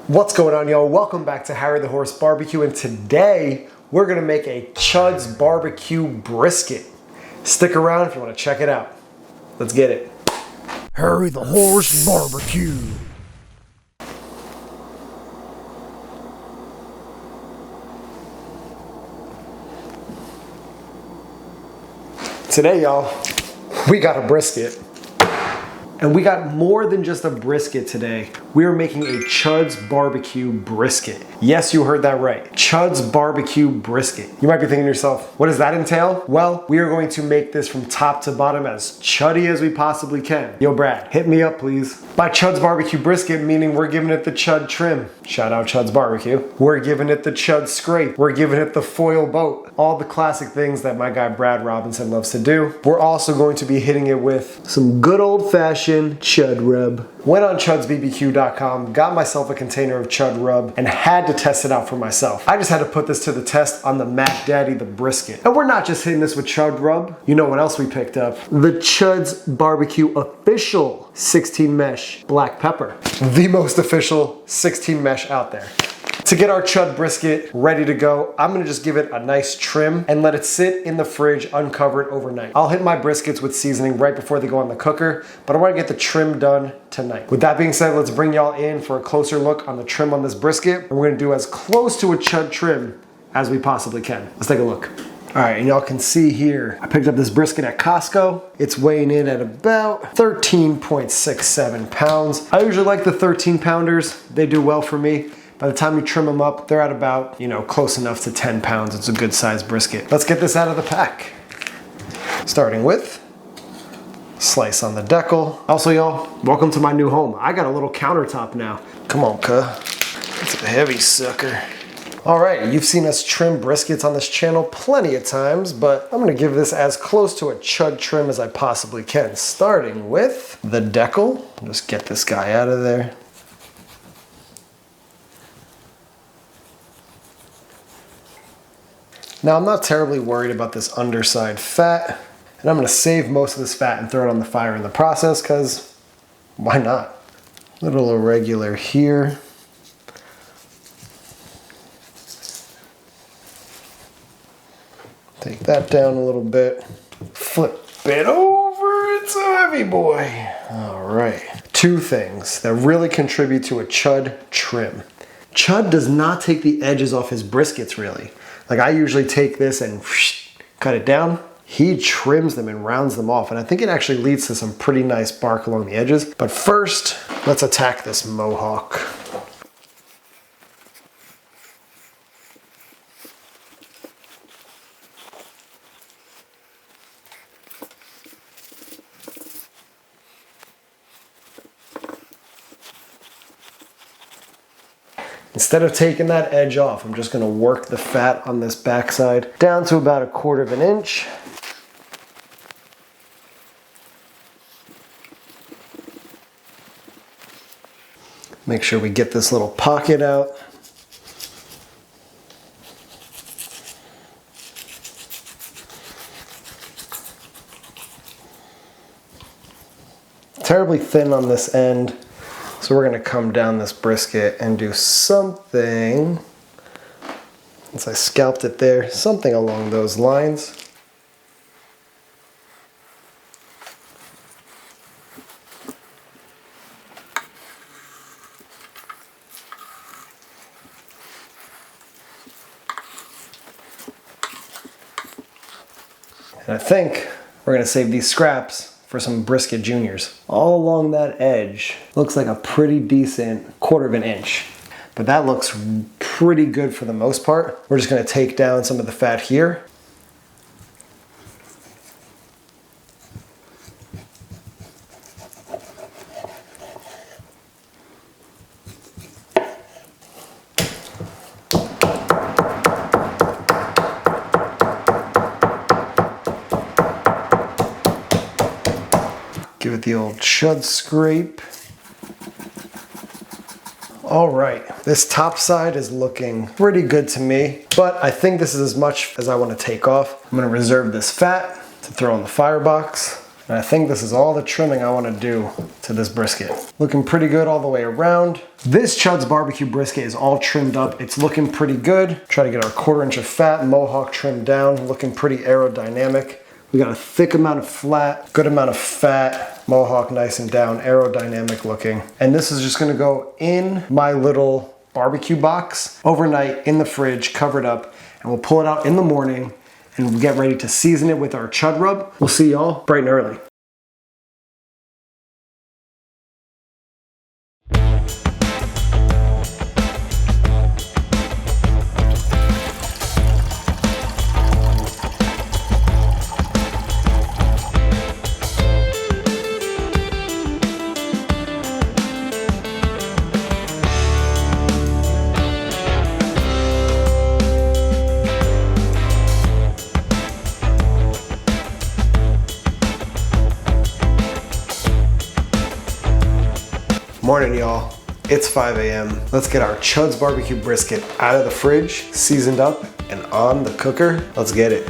What's going on, y'all? Welcome back to Harry the Horse Barbecue, and today we're gonna make a Chud's BBQ brisket. Stick around if you want to check it out. Let's get it. Harry the Horse Barbecue. Today, y'all, we got a brisket. And we got more than just a brisket today. We are making a Chud's BBQ brisket. Yes, you heard that right. Chud's BBQ brisket. You might be thinking to yourself, what does that entail? Well, we are going to make this from top to bottom as chuddy as we possibly can. Yo, Brad, hit me up, please. By Chud's BBQ brisket, meaning we're giving it the Chud trim. Shout out Chud's BBQ. We're giving it the Chud scrape. We're giving it the foil boat. All the classic things that my guy Brad Robinson loves to do. We're also going to be hitting it with some good old-fashioned Chud Rub. Went on chudsbbq.com, got myself a container of Chud Rub, and had to test it out for myself. I just had to put this to the test on the Mac Daddy, the brisket. And we're not just hitting this with Chud Rub. You know what else we picked up? The Chud's BBQ official 16 mesh black pepper. The most official 16 mesh out there. To get our Chud brisket ready to go, I'm gonna just give it a nice trim and let it sit in the fridge uncovered overnight. I'll hit my briskets with seasoning right before they go in the cooker, but I wanna get the trim done tonight. With that being said, let's bring y'all in for a closer look on the trim on this brisket. And we're gonna do as close to a Chud trim as we possibly can. Let's take a look. All right, and y'all can see here, I picked up this brisket at Costco. It's weighing in at about 13.67 pounds. I usually like the 13 pounders. They do well for me. By the time you trim them up, they're at about, close enough to 10 pounds. It's a good sized brisket. Let's get this out of the pack. Starting with slice on the decal. Also, y'all, welcome to my new home. I got a little countertop now. Come on, cuh. It's a heavy sucker. All right, you've seen us trim briskets on this channel plenty of times, but I'm gonna give this as close to a Chud trim as I possibly can. Starting with the decal. Just get this guy out of there. Now, I'm not terribly worried about this underside fat, and I'm gonna save most of this fat and throw it on the fire in the process, because why not? A little irregular here. Take that down a little bit. Flip it over, it's a heavy boy. All right. Two things that really contribute to a Chud trim. Chud does not take the edges off his briskets, really. Like, I usually take this and cut it down. He trims them and rounds them off, and I think it actually leads to some pretty nice bark along the edges. But first, let's attack this mohawk. Instead of taking that edge off, I'm just gonna work the fat on this backside down to about 1/4 of an inch. Make sure we get this little pocket out. Terribly thin on this end. So we're gonna come down this brisket and do something, since I scalped it there, something along those lines. And I think we're gonna save these scraps for some brisket juniors. All along that edge, looks like a pretty decent 1/4 of an inch. But that looks pretty good for the most part. We're just gonna take down some of the fat here. Give it the old Chud scrape. All right, this top side is looking pretty good to me, but I think this is as much as I want to take off. I'm gonna reserve this fat to throw in the firebox. And I think this is all the trimming I want to do to this brisket. Looking pretty good all the way around. This Chud's BBQ brisket is all trimmed up. It's looking pretty good. Try to get our 1/4 inch of fat mohawk trimmed down, looking pretty aerodynamic. We got a thick amount of flat, good amount of fat, mohawk nice and down, aerodynamic looking. And this is just gonna go in my little barbecue box overnight in the fridge, covered up, and we'll pull it out in the morning and we'll get ready to season it with our Chud Rub. We'll see y'all bright and early. Morning, y'all. It's 5 a.m. Let's get our Chud's BBQ brisket out of the fridge, seasoned up, and on the cooker. Let's get it.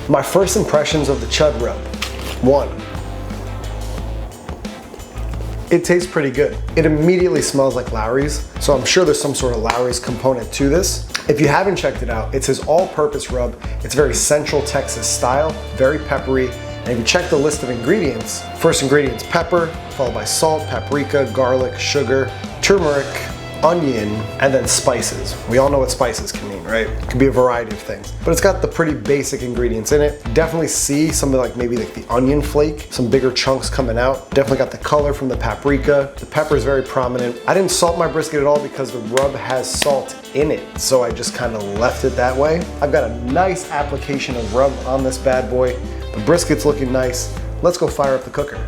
My first impressions of the Chud Rub. 1. It tastes pretty good. It immediately smells like Lowry's, so I'm sure there's some sort of Lowry's component to this. If you haven't checked it out, it's his all-purpose rub. It's very Central Texas style, very peppery, and if you check the list of ingredients, first ingredient's pepper, followed by salt, paprika, garlic, sugar, turmeric, onion, and then spices. We all know what spices can mean, right? It can be a variety of things, but it's got the pretty basic ingredients in it. Definitely see some of maybe the onion flake, some bigger chunks coming out. Definitely got the color from the paprika. The pepper is very prominent. I didn't salt my brisket at all because the rub has salt in it, so I just kind of left it that way. I've got a nice application of rub on this bad boy. The brisket's looking nice. Let's go fire up the cooker.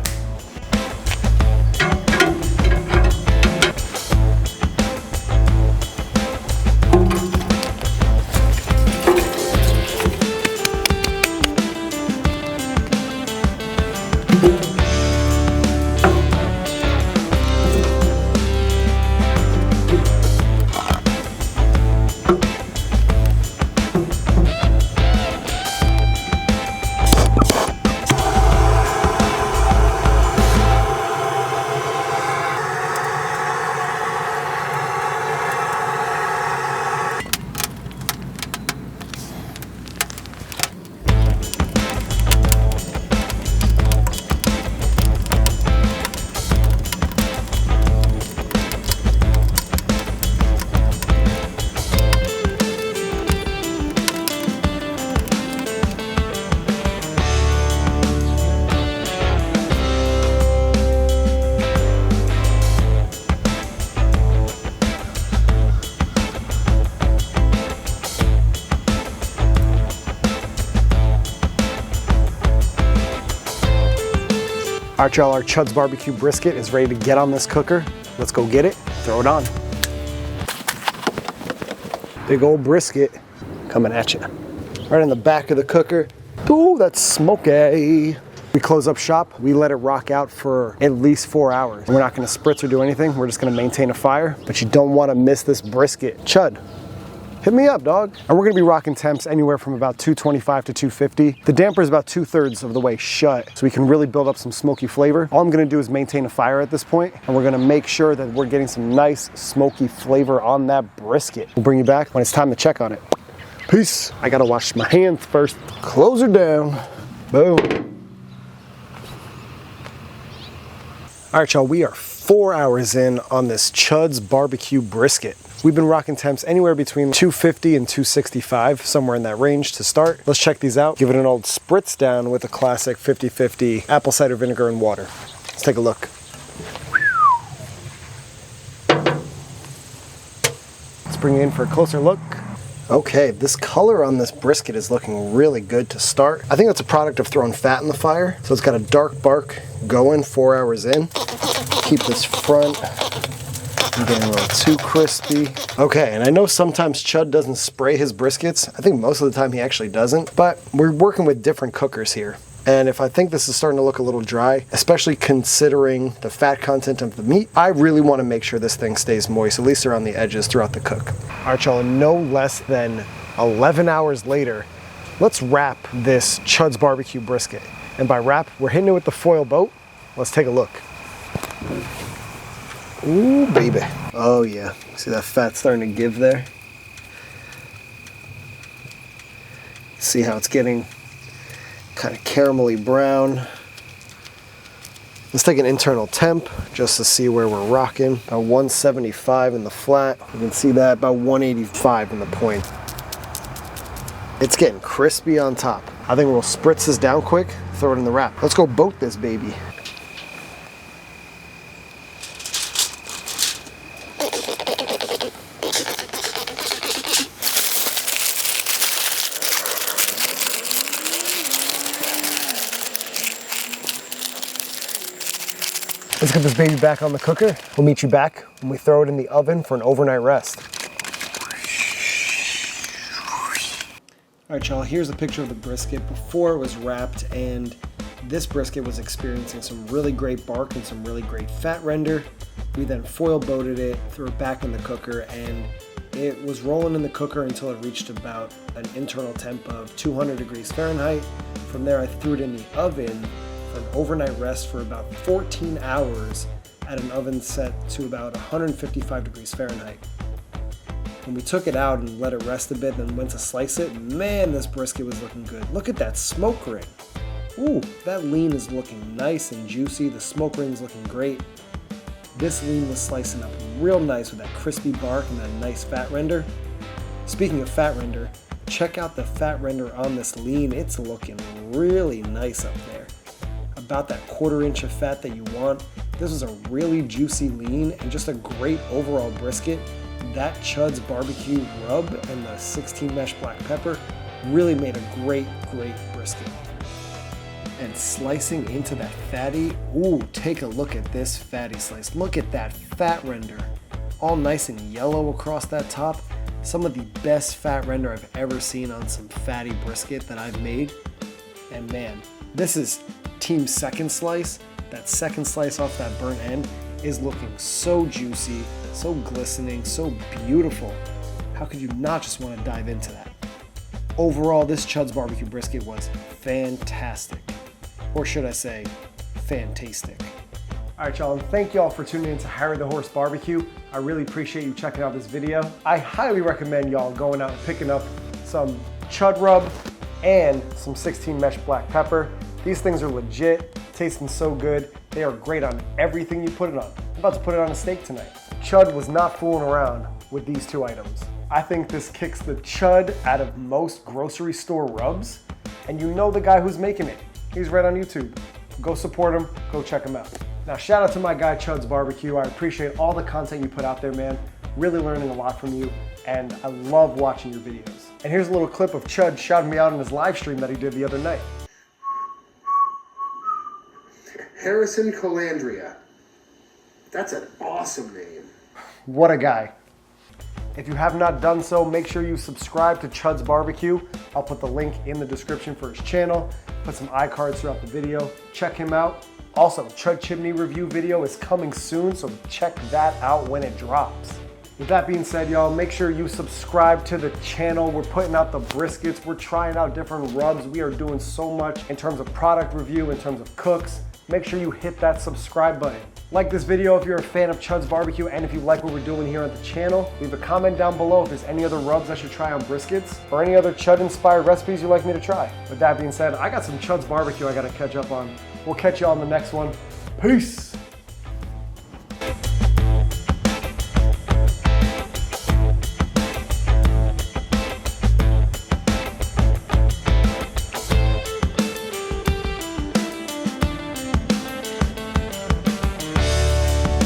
All right, y'all, our Chud's BBQ brisket is ready to get on this cooker. Let's go get it, throw it on. Big old brisket coming at you. Right in the back of the cooker. Ooh, that's smoky. We close up shop, we let it rock out for at least 4 hours. We're not gonna spritz or do anything, we're just gonna maintain a fire, but you don't wanna miss this brisket. Chud, hit me up, dog. And we're gonna be rocking temps anywhere from about 225 to 250. The damper is about 2/3 of the way shut, so we can really build up some smoky flavor. All I'm gonna do is maintain a fire at this point, and we're gonna make sure that we're getting some nice smoky flavor on that brisket. We'll bring you back when it's time to check on it. Peace. I gotta wash my hands first. Close her down. Boom. All right, y'all, we are 4 hours in on this Chud's BBQ brisket. We've been rocking temps anywhere between 250 and 265, somewhere in that range to start. Let's check these out. Give it an old spritz down with a classic 50-50 apple cider vinegar and water. Let's take a look. Let's bring it in for a closer look. Okay, this color on this brisket is looking really good to start. I think that's a product of throwing fat in the fire. So it's got a dark bark going 4 hours in. Keep this front from getting a little too crispy. Okay, and I know sometimes Chud doesn't spray his briskets. I think most of the time he actually doesn't, but we're working with different cookers here. And if I think this is starting to look a little dry, especially considering the fat content of the meat, I really want to make sure this thing stays moist, at least around the edges throughout the cook. All right, y'all, no less than 11 hours later, let's wrap this Chud's BBQ brisket. And by wrap, we're hitting it with the foil boat. Let's take a look. Ooh, baby. Oh yeah, see that fat starting to give there? See how it's getting kind of caramelly brown. Let's take an internal temp just to see where we're rocking. About 175 in the flat. You can see that, about 185 in the point. It's getting crispy on top. I think we'll spritz this down quick, throw it in the wrap. Let's go boat this baby. Let's get this baby back on the cooker. We'll meet you back when we throw it in the oven for an overnight rest. All right, y'all, here's a picture of the brisket before it was wrapped, and this brisket was experiencing some really great bark and some really great fat render. We then foil boated it, threw it back in the cooker, and it was rolling in the cooker until it reached about an internal temp of 200 degrees Fahrenheit. From there, I threw it in the oven for an overnight rest for about 14 hours at an oven set to about 155 degrees Fahrenheit. When we took it out and let it rest a bit, then went to slice it, man, this brisket was looking good. Look at that smoke ring. Ooh, that lean is looking nice and juicy. The smoke ring is looking great. This lean was slicing up real nice with that crispy bark and that nice fat render. Speaking of fat render, check out the fat render on this lean. It's looking really nice up there. About that 1/4 inch of fat that you want. This was a really juicy lean and just a great overall brisket. That Chud's BBQ rub and the 16 mesh black pepper really made a great brisket. And slicing into that fatty, ooh, take a look at this fatty slice. Look at that fat render. All nice and yellow across that top. Some of the best fat render I've ever seen on some fatty brisket that I've made. And man, this is team second slice. That second slice off that burnt end is looking so juicy, so glistening, so beautiful. How could you not just want to dive into that? Overall, this Chud's BBQ brisket was fantastic. Or should I say, fantastic. All right, y'all, and thank y'all for tuning in to Harry the Horse Barbecue. I really appreciate you checking out this video. I highly recommend y'all going out and picking up some Chud Rub and some 16 mesh black pepper. These things are legit, tasting so good. They are great on everything you put it on. I'm about to put it on a steak tonight. Chud was not fooling around with these two items. I think this kicks the Chud out of most grocery store rubs, and you know the guy who's making it. He's right on YouTube. Go support him, go check him out. Now shout out to my guy Chud's BBQ. I appreciate all the content you put out there, man. Really learning a lot from you, and I love watching your videos. And here's a little clip of Chud shouting me out on his live stream that he did the other night. Harrison Calandria. That's an awesome name. What a guy. If you have not done so, make sure you subscribe to Chud's BBQ. I'll put the link in the description for his channel. Put some iCards throughout the video. Check him out. Also, Chud Chimney review video is coming soon, so check that out when it drops. With that being said, y'all, make sure you subscribe to the channel. We're putting out the briskets. We're trying out different rubs. We are doing so much in terms of product review, in terms of cooks. Make sure you hit that subscribe button. Like this video if you're a fan of Chud's BBQ, and if you like what we're doing here on the channel. Leave a comment down below if there's any other rubs I should try on briskets or any other Chud-inspired recipes you'd like me to try. With that being said, I got some Chud's BBQ I gotta catch up on. We'll catch you on the next one. Peace!